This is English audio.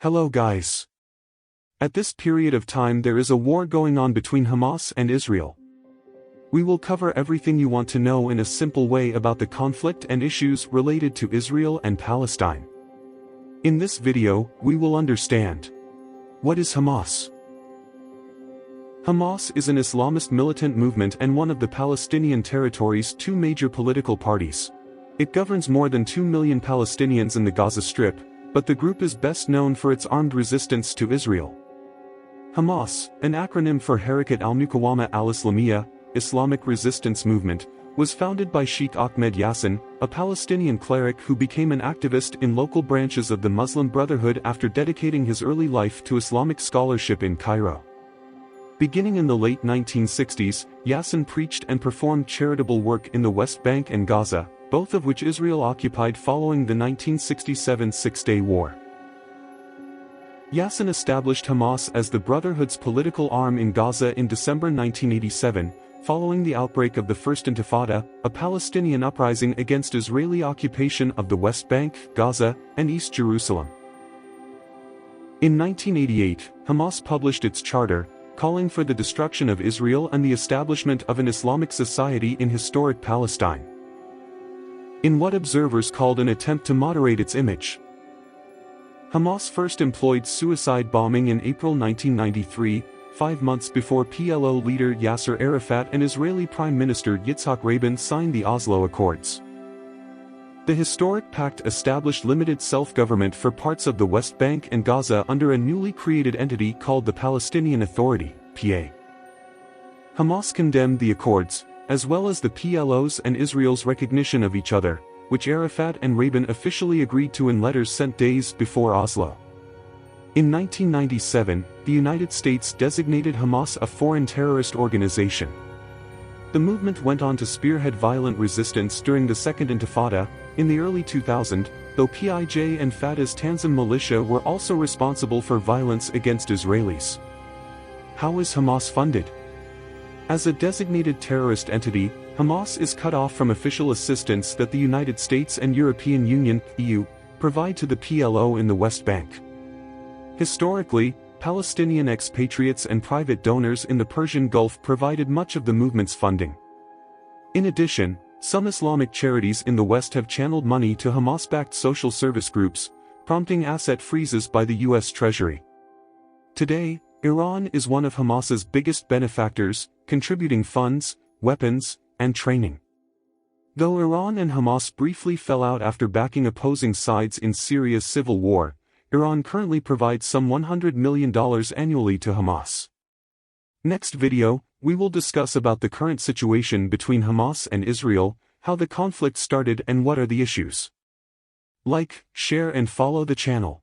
Hello guys. At this period of time there is a war going on between Hamas and Israel. We will cover everything you want to know in a simple way about the conflict and issues related to Israel and Palestine. In this video, we will understand: what is Hamas? Hamas is an Islamist militant movement and one of the Palestinian territory's two major political parties. It governs more than 2 million Palestinians in the Gaza Strip, but the group is best known for its armed resistance to Israel. Hamas, an acronym for Harakat al-Muqawama al-Islamiyya, Islamic Resistance Movement, was founded by Sheikh Ahmed Yassin, a Palestinian cleric who became an activist in local branches of the Muslim Brotherhood after dedicating his early life to Islamic scholarship in Cairo. Beginning in the late 1960s, Yassin preached and performed charitable work in the West Bank and Gaza, both of which Israel occupied following the 1967 Six-Day War. Yassin established Hamas as the Brotherhood's political arm in Gaza in December 1987, following the outbreak of the First Intifada, a Palestinian uprising against Israeli occupation of the West Bank, Gaza, and East Jerusalem. In 1988, Hamas published its charter, calling for the destruction of Israel and the establishment of an Islamic society in historic Palestine, in what observers called an attempt to moderate its image. Hamas first employed suicide bombing in April 1993, 5 months before PLO leader Yasser Arafat and Israeli Prime Minister Yitzhak Rabin signed the Oslo Accords. The historic pact established limited self-government for parts of the West Bank and Gaza under a newly created entity called the Palestinian Authority, PA. Hamas condemned the accords, as well as the PLO's and Israel's recognition of each other, which Arafat and Rabin officially agreed to in letters sent days before Oslo. In 1997, the United States designated Hamas a foreign terrorist organization. The movement went on to spearhead violent resistance during the Second Intifada. In the early 2000s, though PIJ and Fatah's Tanzim militia were also responsible for violence against Israelis. How is Hamas funded? As a designated terrorist entity, Hamas is cut off from official assistance that the United States and European Union (EU) provide to the PLO in the West Bank. Historically, Palestinian expatriates and private donors in the Persian Gulf provided much of the movement's funding. In addition, some Islamic charities in the West have channeled money to Hamas-backed social service groups, prompting asset freezes by the U.S. Treasury. Today, Iran is one of Hamas's biggest benefactors, contributing funds, weapons, and training. Though Iran and Hamas briefly fell out after backing opposing sides in Syria's civil war, Iran currently provides some $100 million annually to Hamas. Next video, we will discuss about the current situation between Hamas and Israel, how the conflict started and what are the issues. Like, share and follow the channel.